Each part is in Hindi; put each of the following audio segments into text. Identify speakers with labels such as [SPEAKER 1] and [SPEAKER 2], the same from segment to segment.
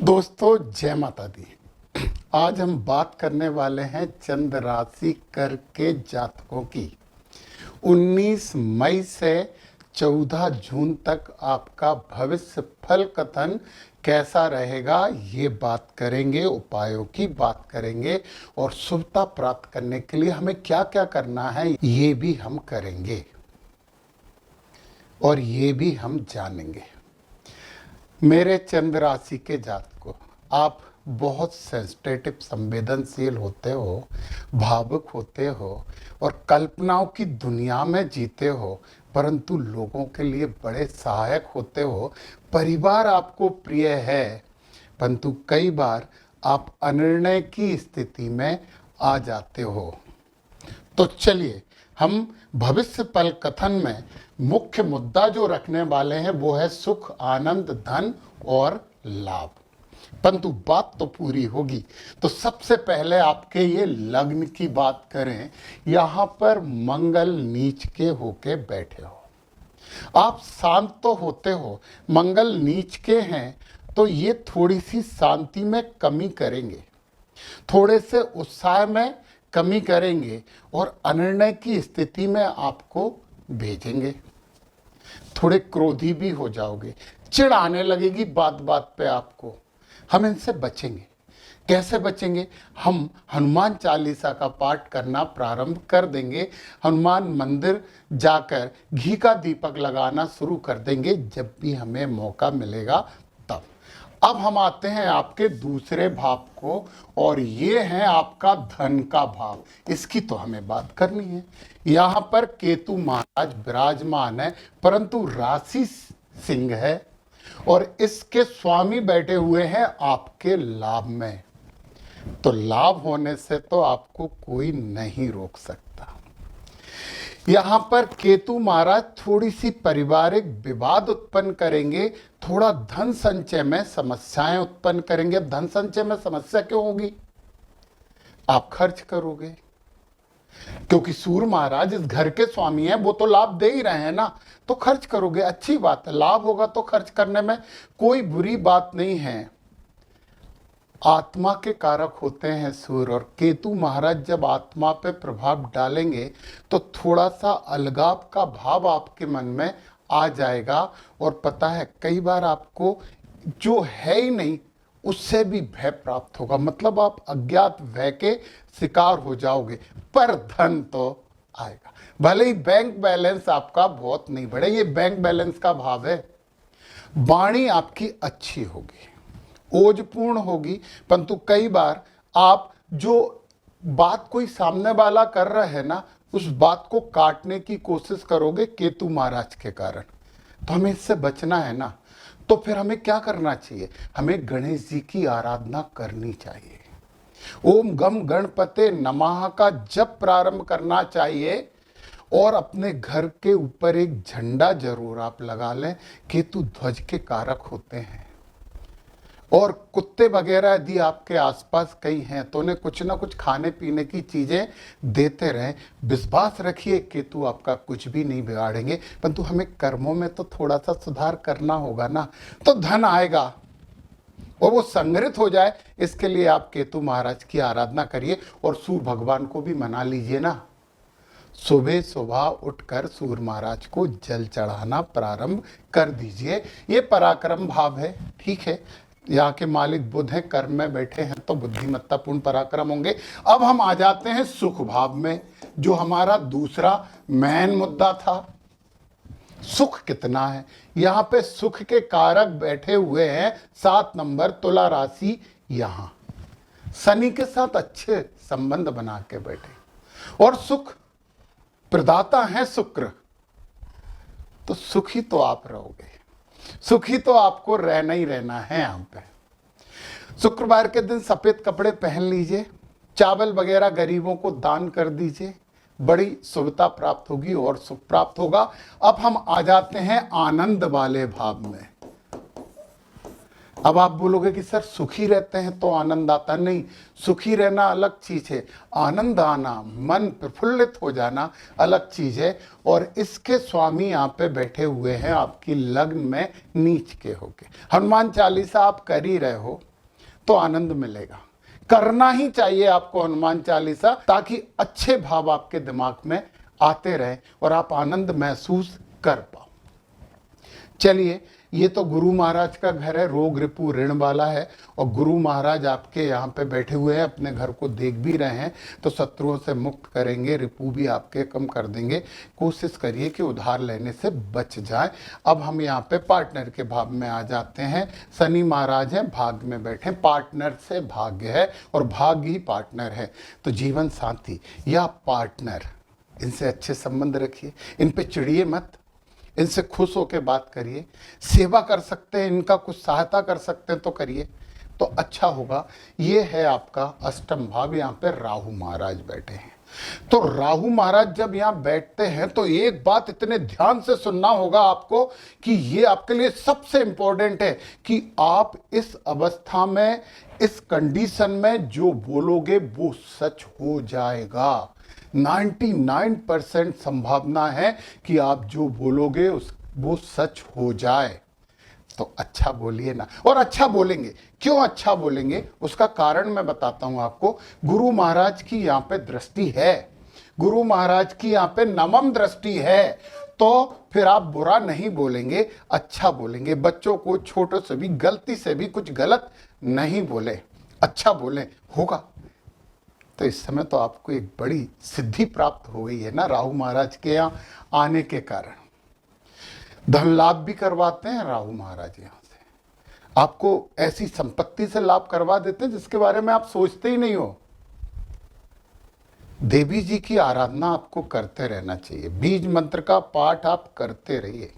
[SPEAKER 1] दोस्तों जय माता दी। आज हम बात करने वाले हैं चंद्र राशि कर्क के जातकों की। 19 मई से 14 जून तक आपका भविष्य फल कथन कैसा रहेगा, ये बात करेंगे, उपायों की बात करेंगे और शुभता प्राप्त करने के लिए हमें क्या क्या करना है ये भी हम करेंगे और ये भी हम जानेंगे। मेरे चंद्र राशि के जातकों, आप बहुत सेंसिटिव संवेदनशील होते हो, भावुक होते हो और कल्पनाओं की दुनिया में जीते हो, परंतु लोगों के लिए बड़े सहायक होते हो। परिवार आपको प्रिय है, परंतु कई बार आप अनिर्णय की स्थिति में आ जाते हो। तो चलिए हम भविष्य फल कथन में मुख्य मुद्दा जो रखने वाले हैं वो है सुख, आनंद, धन और लाभ। परंतु बात तो पूरी होगी। तो सबसे पहले आपके ये लग्न की बात करें। यहाँ पर मंगल नीच के होके बैठे हो, आप शांत तो होते हो, मंगल नीच के हैं तो ये थोड़ी सी शांति में कमी करेंगे, थोड़े से उत्साह में कमी करेंगे और अनिर्णय की स्थिति में आपको भेजेंगे। थोड़े क्रोधी भी हो जाओगे, चिढ़ आने लगेगी बात बात पे आपको। हम इनसे बचेंगे। कैसे बचेंगे? हम हनुमान चालीसा का पाठ करना प्रारंभ कर देंगे। हनुमान मंदिर जाकर घी का दीपक लगाना शुरू कर देंगे जब भी हमें मौका मिलेगा तब। अब हम आते हैं आपके दूसरे भाव को और ये है आपका धन का भाव। इसकी तो हमें बात करनी है। यहाँ पर केतु महाराज विराजमान है, परंतु राशि सिंह है और इसके स्वामी बैठे हुए हैं आपके लाभ में। तो लाभ होने से तो आपको कोई नहीं रोक सकता। यहाँ पर केतु महाराज थोड़ी सी पारिवारिक विवाद उत्पन्न करेंगे, थोड़ा धन संचय में समस्याएं उत्पन्न करेंगे। धन संचय में समस्या क्यों होगी? आप खर्च करोगे, क्योंकि सूर्य महाराज इस घर के स्वामी हैं, वो तो लाभ दे ही रहे हैं ना, तो खर्च करोगे। अच्छी बात है, लाभ होगा तो खर्च करने में कोई बुरी बात नहीं है। आत्मा के कारक होते हैं सूर्य, और केतु महाराज जब आत्मा पे प्रभाव डालेंगे तो थोड़ा सा अलगाव का भाव आपके मन में आ जाएगा। और पता है, कई बार आपको जो है ही नहीं उससे भी भय प्राप्त होगा, मतलब आप अज्ञात भय के शिकार हो जाओगे। पर धन तो आएगा, भले ही बैंक बैलेंस आपका बहुत नहीं बढ़े, ये बैंक बैलेंस का भाव है। वाणी आपकी अच्छी होगी, ओजपूर्ण होगी, परंतु कई बार आप जो बात कोई सामने वाला कर रहा है ना, उस बात को काटने की कोशिश करोगे केतु महाराज के कारण। तो हमें इससे बचना है ना। तो फिर हमें क्या करना चाहिए? हमें गणेश जी की आराधना करनी चाहिए। ओम गम गणपते नमः का जप प्रारंभ करना चाहिए और अपने घर के ऊपर एक झंडा जरूर आप लगा लें। केतु ध्वज के कारक होते हैं और कुत्ते वगैरह यदि आपके आसपास कहीं हैं तो उन्हें कुछ ना कुछ खाने पीने की चीजें देते रहें। विश्वास रखिए, केतु आपका कुछ भी नहीं बिगाड़ेंगे, परंतु हमें कर्मों में तो थोड़ा सा सुधार करना होगा ना। तो धन आएगा और वो संग्रहित हो जाए, इसके लिए आप केतु महाराज की आराधना करिए और सूर्य भगवान को भी मना लीजिए ना। सुबह सुबह उठकर सूर्य महाराज को जल चढ़ाना प्रारंभ कर दीजिए। ये पराक्रम भाव है, ठीक है। यहाँ के मालिक बुध हैं, कर्म में बैठे हैं तो बुद्धिमत्तापूर्ण पराक्रम होंगे। अब हम आ जाते हैं सुख भाव में, जो हमारा दूसरा मेन मुद्दा था। सुख कितना है? यहाँ पे सुख के कारक बैठे हुए हैं 7 नंबर तुला राशि। यहाँ शनि के साथ अच्छे संबंध बना के बैठे और सुख प्रदाता है शुक्र, तो सुखी तो आप रहोगे, सुखी तो आपको रहना ही रहना है। यहाँ पे शुक्रवार के दिन सफेद कपड़े पहन लीजिए, चावल वगैरह गरीबों को दान कर दीजिए, बड़ी शुभता प्राप्त होगी और सुख प्राप्त होगा। अब हम आ जाते हैं आनंद वाले भाव में। अब आप बोलोगे कि सर सुखी रहते हैं तो आनंद आता नहीं। सुखी रहना अलग चीज है, आनंद आना, मन प्रफुल्लित हो जाना अलग चीज है। और इसके स्वामी यहाँ पे बैठे हुए हैं आपकी लग्न में नीच के होके। हनुमान चालीसा आप कर ही रहे हो, तो आनंद मिलेगा। करना ही चाहिए आपको हनुमान चालीसा, ताकि अच्छे भाव आपके दिमाग में आते रहे और आप आनंद महसूस कर पाओ। चलिए, ये तो गुरु महाराज का घर है, रोग रिपु ऋण वाला है, और गुरु महाराज आपके यहाँ पे बैठे हुए हैं, अपने घर को देख भी रहे हैं, तो शत्रुओं से मुक्त करेंगे, रिपु भी आपके कम कर देंगे। कोशिश करिए कि उधार लेने से बच जाए। अब हम यहाँ पे पार्टनर के भाव में आ जाते हैं। शनि महाराज हैं, भाग्य में बैठे, पार्टनर से भाग्य है और भाग्य ही पार्टनर है। तो जीवन साथी या पार्टनर, इनसे अच्छे संबंध रखिए, इन पे चिड़िए मत, इनसे खुश होकर बात करिए। सेवा कर सकते हैं, इनका कुछ सहायता कर सकते हैं तो करिए, तो अच्छा होगा। ये है आपका अष्टम भाव, यहाँ पे राहु महाराज बैठे हैं। तो राहु महाराज जब यहाँ बैठते हैं तो एक बात इतने ध्यान से सुनना होगा आपको कि ये आपके लिए सबसे इंपॉर्टेंट है कि आप इस अवस्था में, इस कंडीशन में जो बोलोगे वो सच हो जाएगा। 99% संभावना है कि आप जो बोलोगे वो सच हो जाए। तो अच्छा बोलिए ना, और अच्छा बोलेंगे। क्यों अच्छा बोलेंगे उसका कारण मैं बताता हूं आपको। गुरु महाराज की यहाँ पे दृष्टि है, गुरु महाराज की यहाँ पे नवम दृष्टि है, तो फिर आप बुरा नहीं बोलेंगे, अच्छा बोलेंगे। बच्चों को छोटों से भी गलती से भी कुछ गलत नहीं बोले, अच्छा बोले, होगा। तो इस समय तो आपको एक बड़ी सिद्धि प्राप्त हो गई है ना राहु महाराज के यहाँ आने के कारण। धन लाभ भी करवाते हैं राहु महाराज, यहाँ से आपको ऐसी संपत्ति से लाभ करवा देते हैं जिसके बारे में आप सोचते ही नहीं हो। देवी जी की आराधना आपको करते रहना चाहिए, बीज मंत्र का पाठ आप करते रहिए,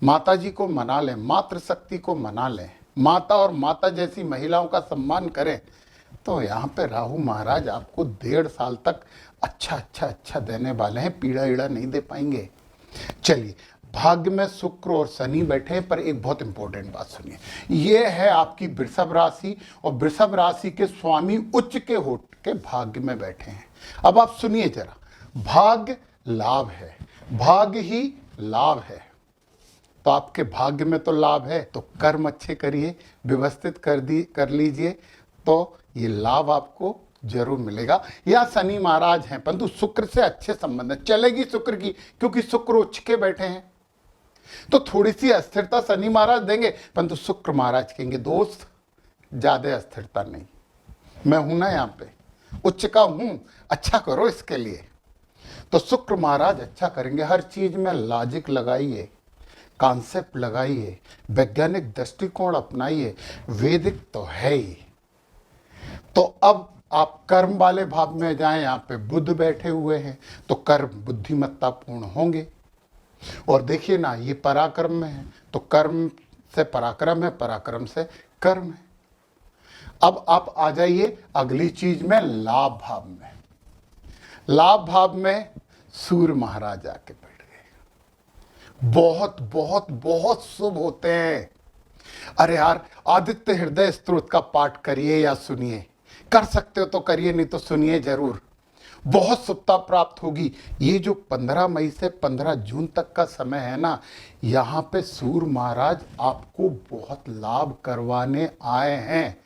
[SPEAKER 1] माता जी को मना लें, मातृशक्ति को मना लें, माता और माता जैसी महिलाओं का सम्मान करें। तो यहाँ पे राहु महाराज आपको 1.5 साल तक अच्छा देने वाले हैं, पीड़ा ईड़ा नहीं दे पाएंगे। चलिए, भाग्य में शुक्र और शनि बैठे हैं, पर एक बहुत इंपॉर्टेंट बात सुनिए। ये है आपकी वृषभ राशि, और वृषभ राशि के स्वामी उच्च के होठ के भाग्य में बैठे हैं। अब आप सुनिए जरा, भाग्य लाभ है, भाग्य ही लाभ है। तो आपके भाग्य में तो लाभ है, तो कर्म अच्छे करिए, व्यवस्थित कर लीजिए, तो ये लाभ आपको जरूर मिलेगा। या शनि महाराज हैं, परंतु शुक्र से अच्छे संबंध चलेगी शुक्र की, क्योंकि शुक्र उच्च के बैठे हैं। तो थोड़ी सी अस्थिरता शनि महाराज देंगे, परंतु शुक्र महाराज कहेंगे दोस्त ज्यादा अस्थिरता नहीं, मैं हूं ना यहाँ पे, उच्च का हूं, अच्छा करो इसके लिए। तो शुक्र महाराज अच्छा करेंगे। हर चीज में लॉजिक लगाइए, कॉन्सेप्ट लगाइए, वैज्ञानिक दृष्टिकोण अपनाइए, वैदिक तो है ही। तो अब आप कर्म वाले भाव में जाएं, यहाँ पे बुध बैठे हुए हैं, तो कर्म बुद्धिमत्ता पूर्ण होंगे। और देखिए ना, ये पराक्रम में है, तो कर्म से पराक्रम है, पराक्रम से कर्म है। अब आप आ जाइए अगली चीज में, लाभ भाव में। लाभ भाव में सूर्य महाराज आके बैठ गए, बहुत बहुत बहुत शुभ होते हैं। अरे यार, आदित्य हृदय स्तोत्र का पाठ करिए या सुनिए, कर सकते हो तो करिए, नहीं तो सुनिए जरूर, बहुत शुभता प्राप्त होगी। ये जो 15 मई से 15 जून तक का समय है ना, यहाँ पे सूर्य महाराज आपको बहुत लाभ करवाने आए हैं।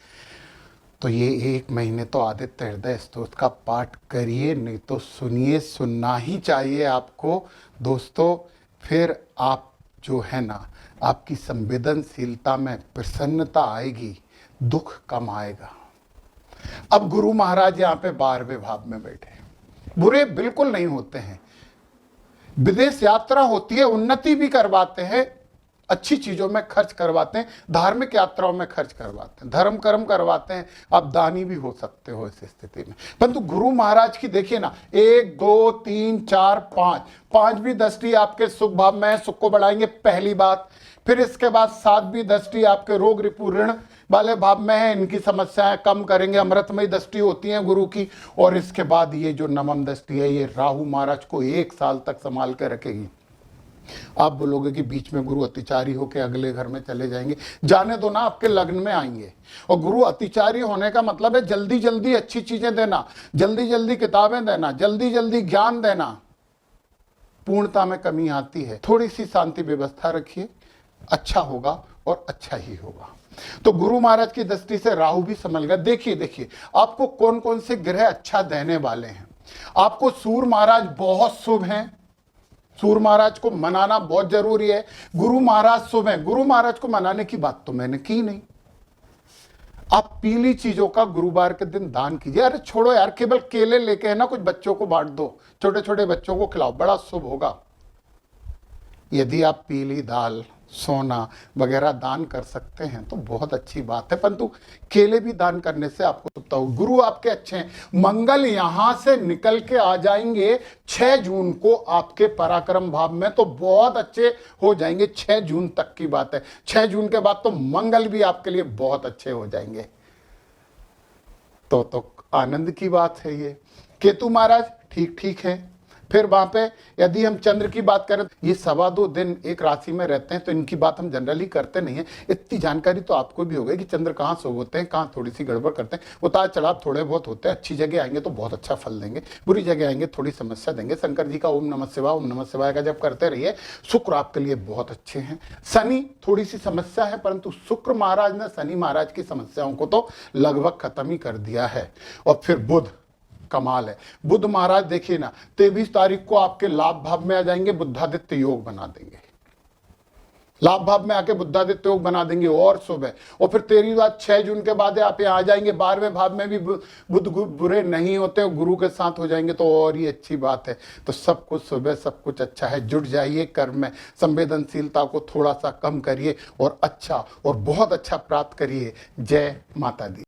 [SPEAKER 1] तो ये 1 महीने तो आदित्य हृदय स्तोत्र का पाठ करिए, नहीं तो सुनिए, सुनना ही चाहिए आपको दोस्तों। फिर आप जो है ना, आपकी संवेदनशीलता में प्रसन्नता आएगी, दुख कम आएगा। अब गुरु महाराज यहाँ पे 12वें भाव में बैठे, बुरे बिल्कुल नहीं होते हैं, विदेश यात्रा होती है, उन्नति भी करवाते हैं, अच्छी चीजों में खर्च करवाते हैं, धार्मिक यात्राओं में खर्च करवाते हैं, धर्म कर्म करवाते हैं, आप दानी भी हो सकते हो इस स्थिति में। परंतु गुरु महाराज की देखिए ना, 1 2 3 4 5, 5वीं दृष्टि आपके सुख भाव में है, सुख को बढ़ाएंगे, पहली बात। फिर इसके बाद 7वीं दृष्टि आपके रोग रिपु ऋण वाले भाव में है, इनकी समस्याएं कम करेंगे, अमृतमयी दृष्टि होती है गुरु की। और इसके बाद ये जो नवम दृष्टि है, ये राहु महाराज को 1 साल तक संभाल के रखेगी। आप बोलोगे कि बीच में गुरु अतिचारी होकर अगले घर में चले जाएंगे, जाने दो ना, आपके लग्न में आएंगे। और गुरु अतिचारी होने का मतलब है जल्दी जल्दी अच्छी चीजें देना, जल्दी जल्दी किताबें देना, जल्दी जल्दी ज्ञान देना, पूर्णता में कमी आती है। थोड़ी सी शांति व्यवस्था रखिए, अच्छा होगा और अच्छा ही होगा। तो गुरु महाराज की दृष्टि से राहु भी संभल गया। देखिए देखिए आपको कौन कौन से ग्रह अच्छा देने वाले हैं। आपको सूर्य महाराज बहुत शुभ हैं, सूर्य महाराज को मनाना बहुत जरूरी है। गुरु महाराज शुभ हैं, गुरु महाराज को मनाने की बात तो मैंने की नहीं। आप पीली चीजों का गुरुवार के दिन दान कीजिए। अरे छोड़ो यार, केवल केले लेके है ना कुछ बच्चों को बांट दो, छोटे छोटे बच्चों को खिलाओ, बड़ा शुभ होगा। यदि आप पीली दाल, सोना वगैरह दान कर सकते हैं तो बहुत अच्छी बात है, परंतु केले भी दान करने से आपको शुभता होगी। गुरु आपके अच्छे हैं। मंगल यहां से निकल के आ जाएंगे 6 जून को आपके पराक्रम भाव में, तो बहुत अच्छे हो जाएंगे। 6 जून तक की बात है, 6 जून के बाद तो मंगल भी आपके लिए बहुत अच्छे हो जाएंगे। तो आनंद की बात है ये। केतु महाराज ठीक ठीक है। फिर वहां पे यदि हम चंद्र की बात करें, ये 2.25 दिन एक राशि में रहते हैं, तो इनकी बात हम जनरली करते नहीं है। इतनी जानकारी तो आपको भी होगी कि चंद्र कहाँ शुभ होते हैं, कहाँ थोड़ी सी गड़बड़ करते हैं। उतार चढ़ाव थोड़े बहुत होते हैं। अच्छी जगह आएंगे तो बहुत अच्छा फल देंगे, बुरी जगह आएंगे थोड़ी समस्या देंगे। शंकर जी का ओम नमः शिवाय का जब करते रहिए। शुक्र आपके लिए बहुत अच्छे हैं। शनि थोड़ी सी समस्या है, परंतु शुक्र महाराज ने शनि महाराज की समस्याओं को तो लगभग खत्म ही कर दिया है। और फिर बुध कमाल है। बुध महाराज देखिए ना, 23 तारीख को आपके लाभ भाव में आ जाएंगे, बुद्धादित्य योग बना देंगे। लाभ भाव में आके बुद्धादित्य योग बना देंगे और शुभ है। और फिर 6 जून के बाद आप यहाँ आ जाएंगे, 12वें भाव में भी बुध बुरे नहीं होते, गुरु के साथ हो जाएंगे तो और ही अच्छी बात है। तो सब कुछ शुभ है, सब कुछ अच्छा है। जुट जाइए कर्म में, संवेदनशीलता को थोड़ा सा कम करिए और अच्छा और बहुत अच्छा प्राप्त करिए। जय माता दी।